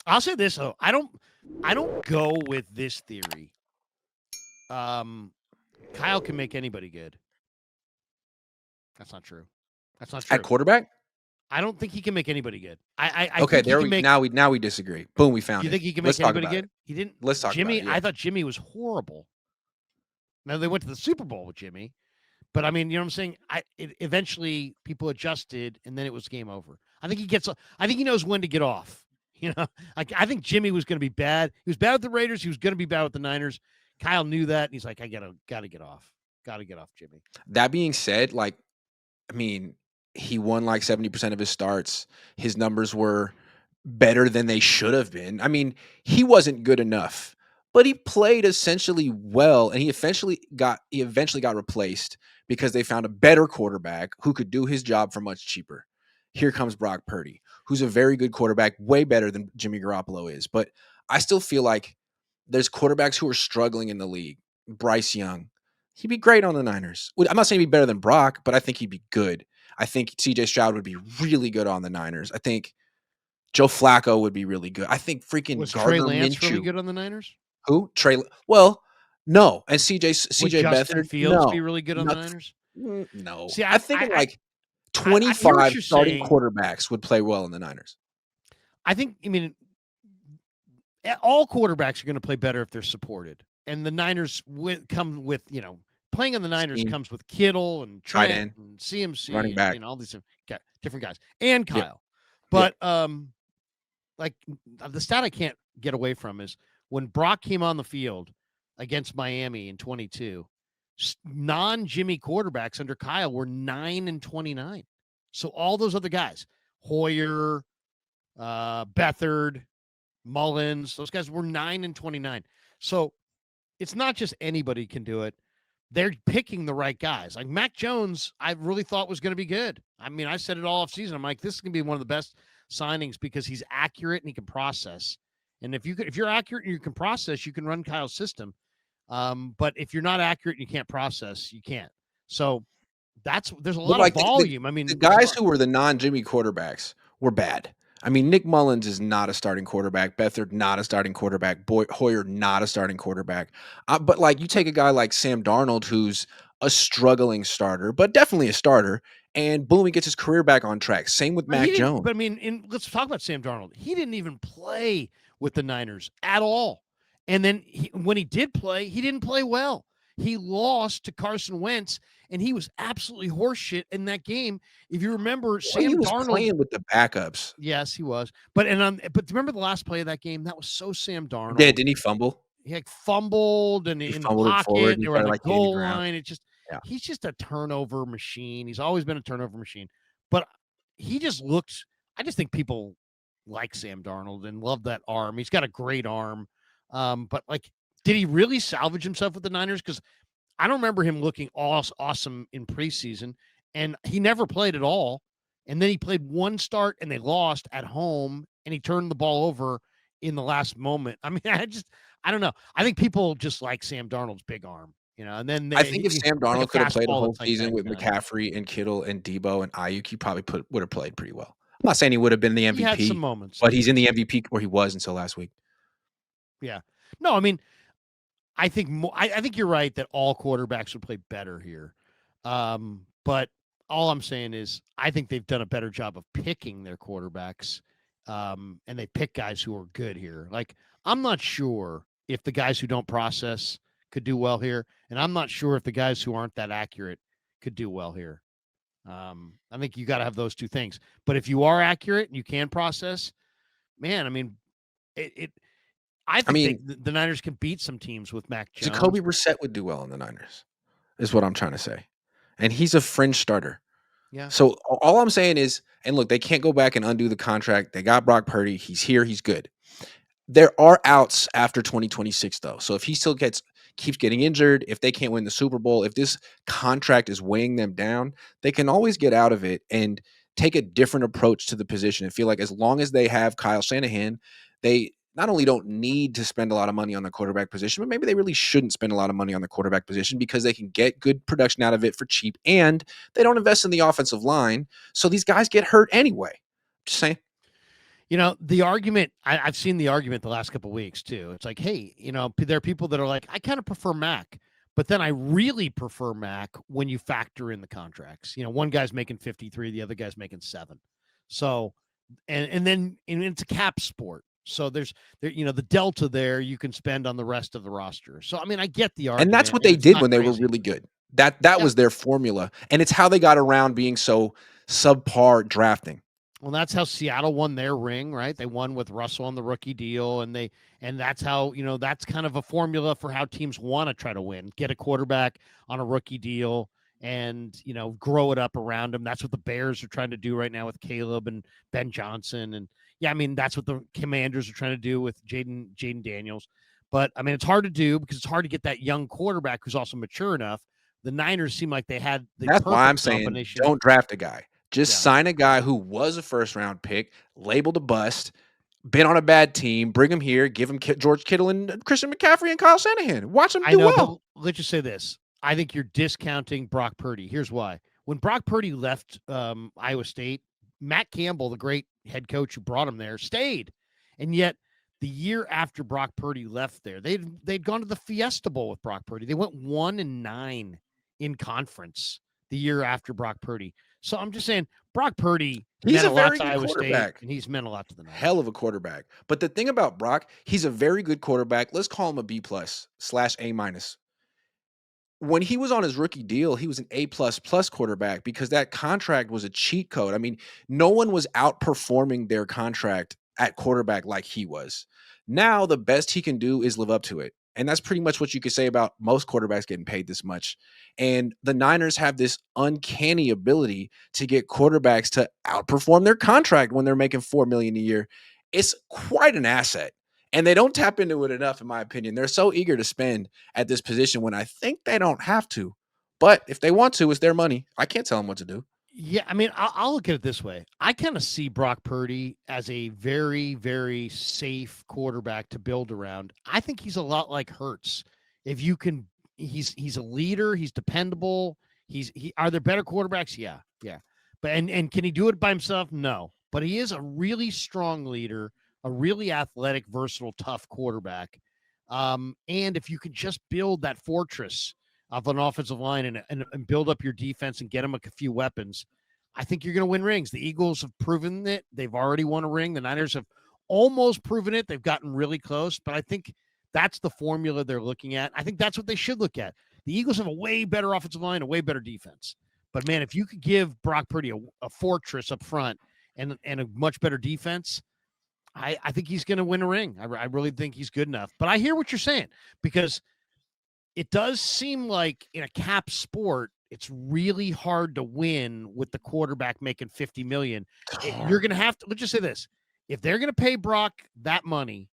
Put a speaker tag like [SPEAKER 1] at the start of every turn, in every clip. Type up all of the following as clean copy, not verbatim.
[SPEAKER 1] I'll say this though. I don't go with this theory. Kyle can make anybody good. That's not true. That's not
[SPEAKER 2] At
[SPEAKER 1] true.
[SPEAKER 2] quarterback?
[SPEAKER 1] I don't think he can make anybody good. I
[SPEAKER 2] Okay,
[SPEAKER 1] think he
[SPEAKER 2] there
[SPEAKER 1] can
[SPEAKER 2] we
[SPEAKER 1] make.
[SPEAKER 2] now we disagree. Boom, we
[SPEAKER 1] Do
[SPEAKER 2] found
[SPEAKER 1] you
[SPEAKER 2] it.
[SPEAKER 1] think he can
[SPEAKER 2] Let's
[SPEAKER 1] make
[SPEAKER 2] talk
[SPEAKER 1] anybody
[SPEAKER 2] about it.
[SPEAKER 1] good? He didn't.
[SPEAKER 2] Let's talk about
[SPEAKER 1] Jimmy,
[SPEAKER 2] it.
[SPEAKER 1] I
[SPEAKER 2] Yeah.
[SPEAKER 1] thought Jimmy was horrible. Now they went to the Super Bowl with Jimmy, but I mean, you know what I'm saying? Eventually people adjusted, and then it was game over. I think he gets. I think he knows when to get off. You know, I think Jimmy was going to be bad. He was bad with the Raiders. He was going to be bad with the Niners. Kyle knew that, and he's like, I gotta get off. Gotta get off, Jimmy.
[SPEAKER 2] That being said, like, I mean, he won like 70% of his starts. His numbers were better than they should have been. I mean, he wasn't good enough, but he played essentially well, and he eventually got replaced because they found a better quarterback who could do his job for much cheaper. Here comes Brock Purdy, who's a very good quarterback, way better than Jimmy Garoppolo is. But I still feel like there's quarterbacks who are struggling in the league. Bryce Young, he'd be great on the Niners. I'm not saying he'd be better than Brock, but I think he'd be good. I think CJ Stroud would be really good on the Niners. I think Joe Flacco would be really good. I think freaking
[SPEAKER 1] Was Trey
[SPEAKER 2] Gardner
[SPEAKER 1] Lance really
[SPEAKER 2] Minshew.
[SPEAKER 1] good on the Niners?
[SPEAKER 2] Who? Well, no. And
[SPEAKER 1] Would
[SPEAKER 2] CJ
[SPEAKER 1] Justin
[SPEAKER 2] Beathard,
[SPEAKER 1] Fields be
[SPEAKER 2] no.
[SPEAKER 1] really good on the
[SPEAKER 2] Not
[SPEAKER 1] Niners?
[SPEAKER 2] no.
[SPEAKER 1] See,
[SPEAKER 2] I think in like
[SPEAKER 1] I hear what
[SPEAKER 2] 25
[SPEAKER 1] you're
[SPEAKER 2] starting
[SPEAKER 1] saying.
[SPEAKER 2] quarterbacks would play well in the Niners.
[SPEAKER 1] I think. I mean, all quarterbacks are going to play better if they're supported. And the Niners come with, playing on the Niners
[SPEAKER 2] Scheme,
[SPEAKER 1] comes with Kittle and
[SPEAKER 2] tight
[SPEAKER 1] Trent
[SPEAKER 2] end,
[SPEAKER 1] and CMC
[SPEAKER 2] running
[SPEAKER 1] and,
[SPEAKER 2] back.
[SPEAKER 1] all these different guys and
[SPEAKER 2] Yeah.
[SPEAKER 1] Kyle.
[SPEAKER 2] Yeah.
[SPEAKER 1] But like the stat I can't get away from is when Brock came on the field against Miami in 22, non-Jimmy quarterbacks under Kyle were 9-29. So all those other guys, Hoyer, Beathard, Mullins, those guys were 9-29. So it's not just anybody can do it. They're picking the right guys. Like Mac Jones, I really thought was going to be good. I mean, I said it all off season. I'm like, this is going to be one of the best signings because he's accurate and he can process. And if you're accurate and you can process, you can run Kyle's system. But if you're not accurate and you can't process, you can't. So there's a
[SPEAKER 2] But
[SPEAKER 1] lot of
[SPEAKER 2] like
[SPEAKER 1] volume. I
[SPEAKER 2] the
[SPEAKER 1] mean, there's a
[SPEAKER 2] guys
[SPEAKER 1] lot.
[SPEAKER 2] who were the non-Jimmy quarterbacks were bad. I mean, Nick Mullins is not a starting quarterback. Beathard, not a starting quarterback. Hoyer, not a starting quarterback. But like, you take a guy like Sam Darnold, who's a struggling starter, but definitely a starter, and boom, he gets his career back on track. Same with
[SPEAKER 1] But he
[SPEAKER 2] Mac
[SPEAKER 1] didn't.
[SPEAKER 2] Jones.
[SPEAKER 1] But I mean, let's talk about Sam Darnold. He didn't even play with the Niners at all. And then when he did play, he didn't play well. He lost to Carson Wentz, and he was absolutely horseshit in that game. If you remember,
[SPEAKER 2] Well, he
[SPEAKER 1] Sam
[SPEAKER 2] was
[SPEAKER 1] Darnold.
[SPEAKER 2] playing with the backups.
[SPEAKER 1] Yes, he was. But remember the last play of that game? That was so Sam
[SPEAKER 2] Yeah,
[SPEAKER 1] Darnold.
[SPEAKER 2] didn't he fumble?
[SPEAKER 1] He like fumbled and
[SPEAKER 2] He
[SPEAKER 1] in the
[SPEAKER 2] fumbled it forward
[SPEAKER 1] pocket.
[SPEAKER 2] and he
[SPEAKER 1] They were on
[SPEAKER 2] started
[SPEAKER 1] the
[SPEAKER 2] like hitting the
[SPEAKER 1] goal
[SPEAKER 2] ground.
[SPEAKER 1] line.
[SPEAKER 2] Yeah.
[SPEAKER 1] He's just a turnover machine. He's always been a turnover machine. But he just looks. I just think people like Sam Darnold and love that arm. He's got a great arm. But like, did he really salvage himself with the Niners? Because I don't remember him looking awesome in preseason, and he never played at all. And then he played one start, and they lost at home, and he turned the ball over in the last moment. I mean, I don't know. I think people just like Sam Darnold's big arm, and then
[SPEAKER 2] I think if Sam
[SPEAKER 1] like a
[SPEAKER 2] Darnold could have played a
[SPEAKER 1] fastball
[SPEAKER 2] whole
[SPEAKER 1] that's like
[SPEAKER 2] season with
[SPEAKER 1] 99.
[SPEAKER 2] McCaffrey and Kittle and Debo and Ayuk, he probably would have played pretty well. I'm not saying he would have been the
[SPEAKER 1] He had some
[SPEAKER 2] MVP,
[SPEAKER 1] moments.
[SPEAKER 2] but he's in the MVP where he was until last week.
[SPEAKER 1] Yeah. No, I mean, I think I think you're right that all quarterbacks would play better here. But all I'm saying is I think they've done a better job of picking their quarterbacks. And they pick guys who are good here. Like, I'm not sure if the guys who don't process could do well here. And I'm not sure if the guys who aren't that accurate could do well here. I think you got to have those two things. But if you are accurate and you can process, man, I mean, it I
[SPEAKER 2] I
[SPEAKER 1] think
[SPEAKER 2] mean,
[SPEAKER 1] the Niners can beat some teams with Mac
[SPEAKER 2] Jacoby
[SPEAKER 1] Jones.
[SPEAKER 2] Brissett would do well in the Niners, is what I'm trying to say. And he's a fringe starter.
[SPEAKER 1] Yeah.
[SPEAKER 2] So all I'm saying is, and look, they can't go back and undo the contract. They got Brock Purdy. He's here. He's good. There are outs after 2026, though. So if he still keeps getting injured, if they can't win the Super Bowl, if this contract is weighing them down, they can always get out of it and take a different approach to the position and feel like as long as they have Kyle Shanahan, they not only don't need to spend a lot of money on the quarterback position, but maybe they really shouldn't spend a lot of money on the quarterback position because they can get good production out of it for cheap and they don't invest in the offensive line. So these guys get hurt anyway. Just saying.
[SPEAKER 1] The argument, I've seen the argument the last couple of weeks too. It's like, hey, there are people that are like, I kind of prefer Mac, but then I really prefer Mac when you factor in the contracts. One guy's making 53, the other guy's making 7. So, and it's a cap sport. So the delta there you can spend on the rest of the roster. So I mean, I get the
[SPEAKER 2] And that's
[SPEAKER 1] argument,
[SPEAKER 2] what
[SPEAKER 1] and
[SPEAKER 2] they
[SPEAKER 1] it's
[SPEAKER 2] did
[SPEAKER 1] not
[SPEAKER 2] when they were
[SPEAKER 1] crazy.
[SPEAKER 2] really good. That
[SPEAKER 1] Yeah.
[SPEAKER 2] was their formula, and it's how they got around being so subpar drafting.
[SPEAKER 1] Well, that's how Seattle won their ring, right? They won with Russell on the rookie deal, and that's how that's kind of a formula for how teams want to try to win. Get a quarterback on a rookie deal, and grow it up around him. That's what the Bears are trying to do right now with Caleb and Ben Johnson, and yeah, I mean that's what the Commanders are trying to do with Jaden Daniels. But I mean, it's hard to do because it's hard to get that young quarterback who's also mature enough. The Niners seem like they had the
[SPEAKER 2] That's why I'm
[SPEAKER 1] perfect
[SPEAKER 2] saying
[SPEAKER 1] combination.
[SPEAKER 2] don't draft a guy. Just
[SPEAKER 1] Yeah.
[SPEAKER 2] sign a guy who was a first round pick, labeled a bust, been on a bad team, bring him here, give him George Kittle and Christian McCaffrey and Kyle Shanahan. Watch them
[SPEAKER 1] I
[SPEAKER 2] do
[SPEAKER 1] know, but
[SPEAKER 2] well.
[SPEAKER 1] let's just say this. I think you're discounting Brock Purdy. Here's why. When Brock Purdy left Iowa State, Matt Campbell, the great head coach who brought him there, stayed. And yet, the year after Brock Purdy left there, they'd gone to the Fiesta Bowl with Brock Purdy. They went 1-9 in conference the year after Brock Purdy. So I'm just saying, Brock Purdy
[SPEAKER 2] He's
[SPEAKER 1] meant
[SPEAKER 2] a
[SPEAKER 1] a lot
[SPEAKER 2] very
[SPEAKER 1] to
[SPEAKER 2] good
[SPEAKER 1] Iowa State,
[SPEAKER 2] quarterback.
[SPEAKER 1] and he's meant a lot to the
[SPEAKER 2] Hell
[SPEAKER 1] Niners.
[SPEAKER 2] of a quarterback. But the thing about Brock, he's a very good quarterback. Let's call him a B plus / A minus. When he was on his rookie deal, he was an A plus plus quarterback because that contract was a cheat code. I mean, no one was outperforming their contract at quarterback like he was. Now the best he can do is live up to it. And that's pretty much what you could say about most quarterbacks getting paid this much. And the Niners have this uncanny ability to get quarterbacks to outperform their contract when they're making 4 million a year. It's quite an asset. And they don't tap into it enough, in my opinion. They're so eager to spend at this position when I think they don't have to. But if they want to, it's their money. I can't tell them what to do.
[SPEAKER 1] Yeah, I mean, I'll look at it this way. I kind of see Brock Purdy as a very, very safe quarterback to build around. I think he's a lot like Hurts. If you can, he's a leader. He's dependable. Are there better quarterbacks? Yeah, yeah. But and can he do it by himself? No. But he is a really strong leader, a really athletic, versatile, tough quarterback. And if you can just build that fortress of an offensive line and build up your defense and get them a few weapons, I think you're going to win rings. The Eagles have proven it. They've already won a ring. The Niners have almost proven it. They've gotten really close, but I think that's the formula they're looking at. I think that's what they should look at. The Eagles have a way better offensive line, a way better defense. But man, if you could give Brock Purdy a fortress up front and a much better defense, I think he's going to win a ring. I really think he's good enough. But I hear what you're saying because it does seem like in a cap sport, it's really hard to win with the quarterback making 50 million. You're going to have to, let's just say this. If they're going to pay Brock that money,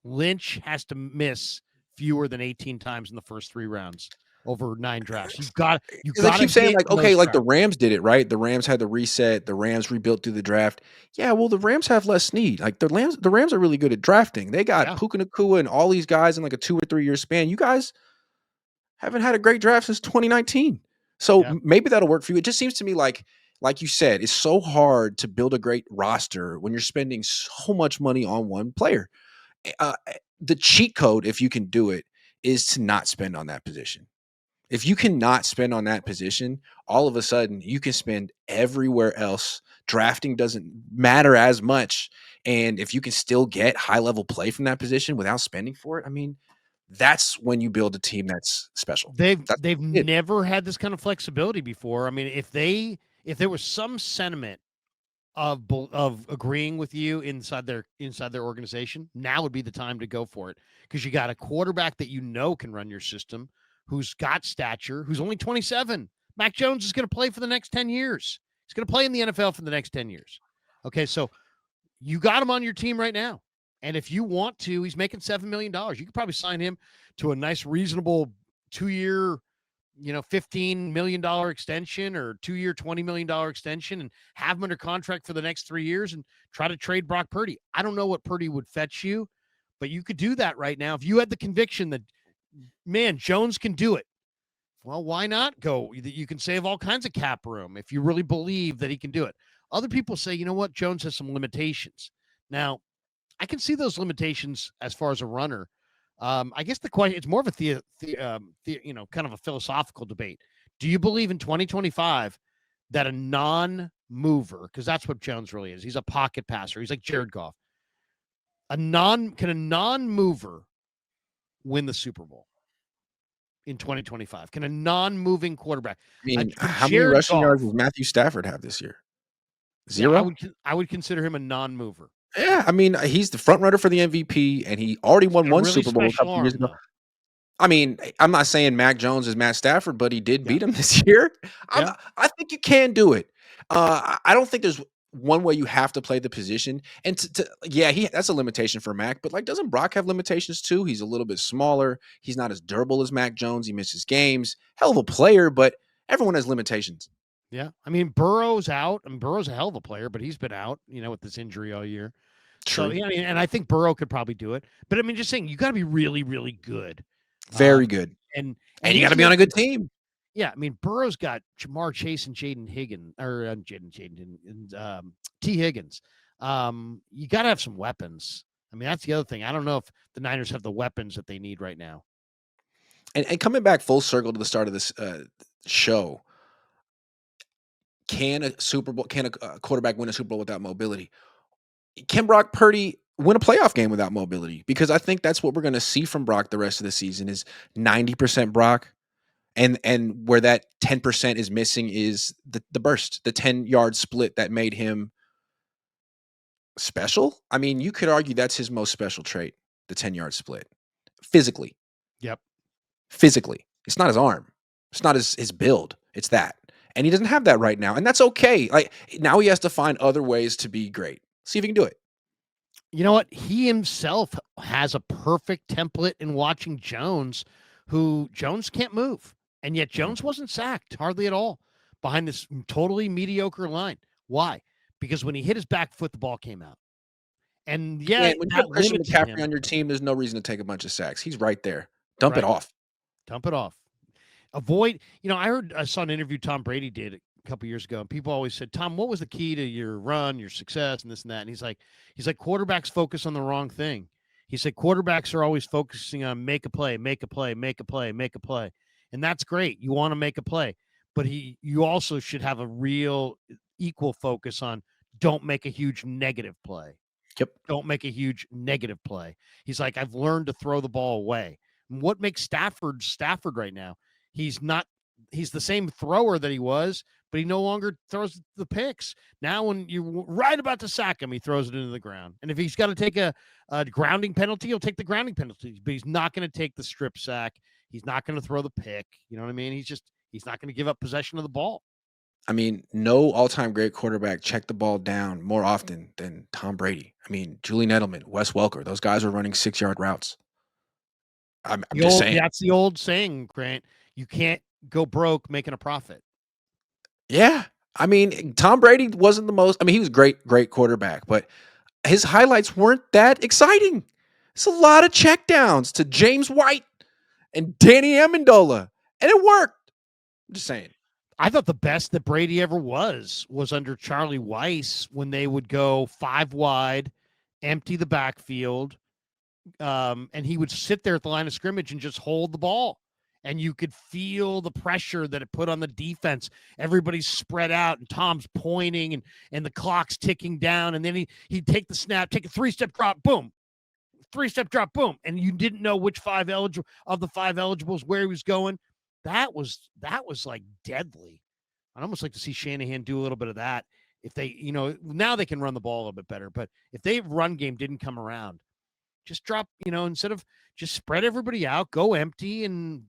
[SPEAKER 1] Lynch has to miss fewer than 18 times in the first 3 rounds over 9 drafts. You
[SPEAKER 2] Because I
[SPEAKER 1] got to
[SPEAKER 2] keep saying,
[SPEAKER 1] get
[SPEAKER 2] like,
[SPEAKER 1] in
[SPEAKER 2] okay,
[SPEAKER 1] those
[SPEAKER 2] like the
[SPEAKER 1] drafts.
[SPEAKER 2] Rams did it, right? The Rams had the reset. The Rams rebuilt through the draft. Yeah, well, the Rams have less need. Like the Rams are really good at drafting. They got
[SPEAKER 1] Yeah.
[SPEAKER 2] Puka Nakua and all these guys in like a 2 or 3 year span. You guys haven't had a great draft since 2019. So
[SPEAKER 1] Yeah.
[SPEAKER 2] maybe that'll work for you. It just seems to me like you said, it's so hard to build a great roster when you're spending so much money on one player. The cheat code, if you can do it, is to not spend on that position. If you cannot spend on that position, all of a sudden you can spend everywhere else. Drafting doesn't matter as much. And if you can still get high level play from that position without spending for it, I mean, that's when you build a team that's special. That's
[SPEAKER 1] They've
[SPEAKER 2] what they did.
[SPEAKER 1] never had this kind of flexibility before. I mean, if there was some sentiment of agreeing with you inside their organization, now would be the time to go for it because you got a quarterback that can run your system, who's got stature, who's only 27. Mac Jones is going to play for the next 10 years. He's going to play in the NFL for the next 10 years. Okay, so you got him on your team right now. And if you want to, he's making $7 million. You could probably sign him to a nice, reasonable 2-year, $15 million extension or 2-year, $20 million extension and have him under contract for the next 3 years and try to trade Brock Purdy. I don't know what Purdy would fetch you, but you could do that right now. If you had the conviction that, man, Jones can do it, well, why not go? You can save all kinds of cap room if you really believe that he can do it. Other people say, you know what, Jones has some limitations. Now, I can see those limitations as far as a runner. I guess the question, it's more of a kind of a philosophical debate. Do you believe in 2025 that a non-mover, because that's what Jones really is, he's a pocket passer. He's like Jared Goff. Can a non-mover win the Super Bowl in 2025? Can a non-moving quarterback?
[SPEAKER 2] I mean,
[SPEAKER 1] Can
[SPEAKER 2] how many
[SPEAKER 1] Jared
[SPEAKER 2] rushing yards
[SPEAKER 1] Goff?
[SPEAKER 2] does Matthew Stafford have this year?
[SPEAKER 1] Yeah,
[SPEAKER 2] 0?
[SPEAKER 1] I would consider him a non-mover.
[SPEAKER 2] Yeah, I mean, he's the front runner for the MVP, and he already
[SPEAKER 1] He's
[SPEAKER 2] won
[SPEAKER 1] got a
[SPEAKER 2] one
[SPEAKER 1] really
[SPEAKER 2] Super Bowl a
[SPEAKER 1] special
[SPEAKER 2] couple years
[SPEAKER 1] arm,
[SPEAKER 2] ago.
[SPEAKER 1] though.
[SPEAKER 2] I mean, I'm not saying Mac Jones is Matt Stafford, but he did
[SPEAKER 1] Yeah,
[SPEAKER 2] beat him this year.
[SPEAKER 1] yeah,
[SPEAKER 2] I think you can do it. I don't think there's one way you have to play the position. And yeah, that's a limitation for Mac. But like, doesn't Brock have limitations too? He's a little bit smaller. He's not as durable as Mac Jones. He misses games. Hell of a player, but everyone has limitations.
[SPEAKER 1] yeah. I mean, Burrow's out. I mean, Burrow's a hell of a player, but he's been out, with this injury all year. So
[SPEAKER 2] True,
[SPEAKER 1] yeah, I mean, and I think Burrow could probably do it. But I mean, just saying, you got to be really, really good.
[SPEAKER 2] very good,
[SPEAKER 1] And
[SPEAKER 2] and you got
[SPEAKER 1] here's
[SPEAKER 2] to
[SPEAKER 1] the
[SPEAKER 2] be on
[SPEAKER 1] other
[SPEAKER 2] a
[SPEAKER 1] thing.
[SPEAKER 2] good team.
[SPEAKER 1] Yeah, I mean, Burrow's got Jamar Chase and Jaden Higgins, or Jaden and T Higgins. You got to have some weapons. I mean, that's the other thing. I don't know if the Niners have the weapons that they need right now.
[SPEAKER 2] And coming back full circle to the start of this show, can a quarterback win a Super Bowl without mobility? Can Brock Purdy win a playoff game without mobility? Because I think that's what we're going to see from Brock the rest of the season is 90% Brock, and where that 10% is missing is the burst, the 10-yard split that made him special. I mean, you could argue that's his most special trait, the 10-yard split. Physically,
[SPEAKER 1] Yep.
[SPEAKER 2] physically. It's not his arm. It's not his build. It's that. And he doesn't have that right now. And that's okay. Like now he has to find other ways to be great. See if he can do it.
[SPEAKER 1] You know what? He himself has a perfect template in watching Jones, who Jones can't move. And yet
[SPEAKER 2] Mhm.
[SPEAKER 1] Jones wasn't sacked hardly at all behind this totally mediocre line. Why? Because when he hit his back foot, the ball came out. And yeah,
[SPEAKER 2] When you have
[SPEAKER 1] that
[SPEAKER 2] Christian
[SPEAKER 1] limited
[SPEAKER 2] McCaffrey
[SPEAKER 1] him.
[SPEAKER 2] on your team, there's no reason to take a bunch of sacks. He's right there. Dump it
[SPEAKER 1] Right.
[SPEAKER 2] off.
[SPEAKER 1] Dump it off. I saw an interview Tom Brady did a couple years ago, and people always said, Tom, what was the key to your run, your success, and this and that? And he's like, quarterbacks focus on the wrong thing. He said, quarterbacks are always focusing on make a play, make a play, make a play, make a play. And that's great. You want to make a play. But you also should have a real equal focus on don't make a huge negative play.
[SPEAKER 2] Yep.
[SPEAKER 1] Don't make a huge negative play. He's like, I've learned to throw the ball away. And what makes Stafford right now? He's not, he's the same thrower that he was, but he no longer throws the picks. Now, when you're right about to sack him, he throws it into the ground. And if he's got to take a grounding penalty, he'll take the grounding penalty, but he's not going to take the strip sack. He's not going to throw the pick. You know what I mean? He's not going to give up possession of the ball.
[SPEAKER 2] I mean, no all-time great quarterback checked the ball down more often than Tom Brady. I mean, Julian Edelman, Wes Welker, those guys were running 6-yard routes. I'm just saying.
[SPEAKER 1] That's the old saying, Grant. You can't go broke making a profit.
[SPEAKER 2] Yeah. I mean, Tom Brady wasn't the most, I mean, he was great quarterback, but his highlights weren't that exciting. It's a lot of checkdowns to James White and Danny Amendola, and it worked. I'm just saying.
[SPEAKER 1] I thought the best that Brady ever was under Charlie Weiss when they would go 5 wide, empty the backfield, and he would sit there at the line of scrimmage and just hold the ball. And you could feel the pressure that it put on the defense. Everybody's spread out, and Tom's pointing, and the clock's ticking down. And then he'd take the snap, take a 3-step drop, boom, 3-step drop, boom, and you didn't know which of the 5 eligibles where he was going. That was like deadly. I'd almost like to see Shanahan do a little bit of that. If they, now they can run the ball a little bit better, but if they run game didn't come around, just drop, instead of just spread everybody out, go empty and,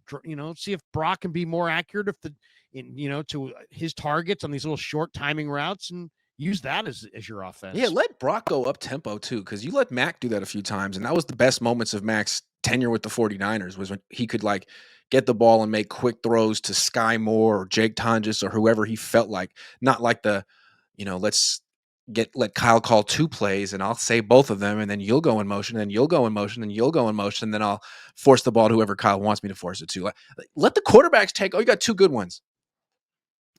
[SPEAKER 1] see if Brock can be more accurate to his targets on these little short timing routes and use that as your offense.
[SPEAKER 2] Yeah, let Brock go up tempo too, because you let Mac do that a few times, and that was the best moments of Mac's tenure with the 49ers was when he could like get the ball and make quick throws to Sky Moore or Jake Tonjes or whoever he felt like, not like let's let Kyle call 2 plays and I'll say both of them and then you'll go in motion and you'll go in motion and you'll go in motion and then I'll force the ball to whoever Kyle wants me to force it to. Let the quarterbacks take, oh, you got 2 good ones.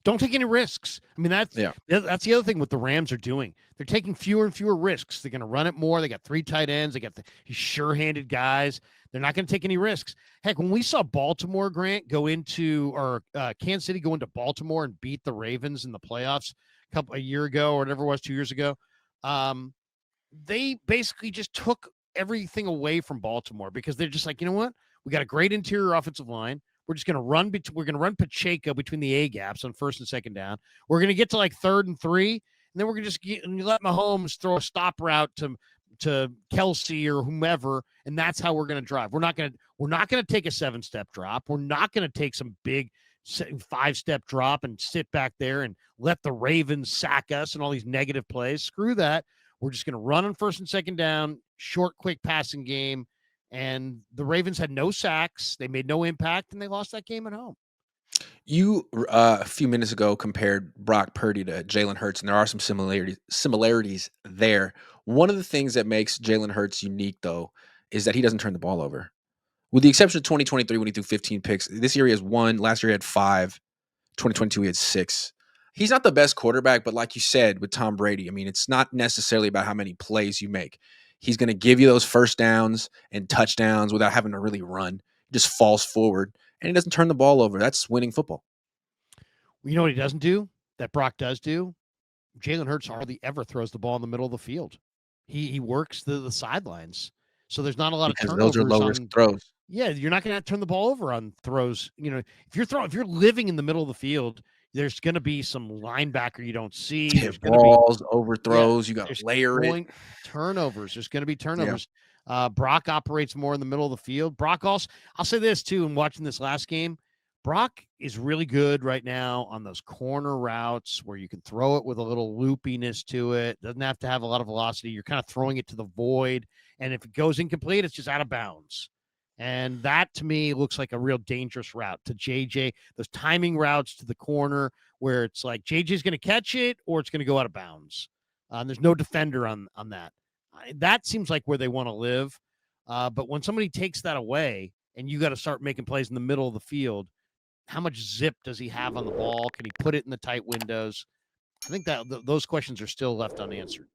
[SPEAKER 1] Don't take any risks. I mean,
[SPEAKER 2] Yeah.
[SPEAKER 1] that's the other thing what the Rams are doing. They're taking fewer and fewer risks. They're going to run it more. They got 3 tight ends. They got these sure-handed guys. They're not going to take any risks. Heck, when we saw Baltimore, Grant, go into or Kansas City go into Baltimore and beat the Ravens in the playoffs a year ago or whatever it was, 2 years ago, they basically just took everything away from Baltimore because they're just like, you know what? We got a great interior offensive line. We're just going to run. We're going to run Pacheco between the A gaps on first and second down. We're going to get to like 3rd and 3, and then we're going to just let Mahomes throw a stop route to Kelsey or whomever, and that's how we're going to drive. We're not going to take a 7-step drop. We're not going to take some big 5-step drop and sit back there and let the Ravens sack us and all these negative plays. Screw that. We're just going to run on first and second down, short, quick passing game. And the Ravens had no sacks. They made no impact, and they lost that game at home.
[SPEAKER 2] You a few minutes ago compared Brock Purdy to Jalen Hurts, and there are some similarities there. One of the things that makes Jalen Hurts unique, though, is that he doesn't turn the ball over. With the exception of 2023 when he threw 15 picks, this year he has 1. Last year he had 5. 2022 he had 6. He's not the best quarterback, but like you said with Tom Brady, I mean, it's not necessarily about how many plays you make. He's going to give you those first downs and touchdowns without having to really run. He just falls forward and he doesn't turn the ball over. That's winning football.
[SPEAKER 1] You know what he doesn't do that Brock does do? Jalen Hurts hardly ever throws the ball in the middle of the field. He works the sidelines. So there's not a lot of
[SPEAKER 2] Because those are
[SPEAKER 1] turnovers
[SPEAKER 2] low risk
[SPEAKER 1] on.
[SPEAKER 2] throws.
[SPEAKER 1] Yeah, you're not going to turn the ball over on throws. You know, if you're living in the middle of the field, there's going to be some linebacker you don't see.
[SPEAKER 2] Hit
[SPEAKER 1] There's going to be
[SPEAKER 2] overthrows. You got to layer it.
[SPEAKER 1] Turnovers. There's going to be
[SPEAKER 2] Yeah.
[SPEAKER 1] turnovers. Brock operates more in the middle of the field. Brock also, I'll say this too, in watching this last game, Brock is really good right now on those corner routes where you can throw it with a little loopiness to it. Doesn't have to have a lot of velocity. You're kind of throwing it to the void. And if it goes incomplete, it's just out of bounds. And that to me looks like a real dangerous route to JJ. Those timing routes to the corner where it's like JJ's going to catch it or it's going to go out of bounds. And there's no defender on that. That seems like where they want to live. But when somebody takes that away and you got to start making plays in the middle of the field, how much zip does he have on the ball? Can he put it in the tight windows? I think that those questions are still left unanswered.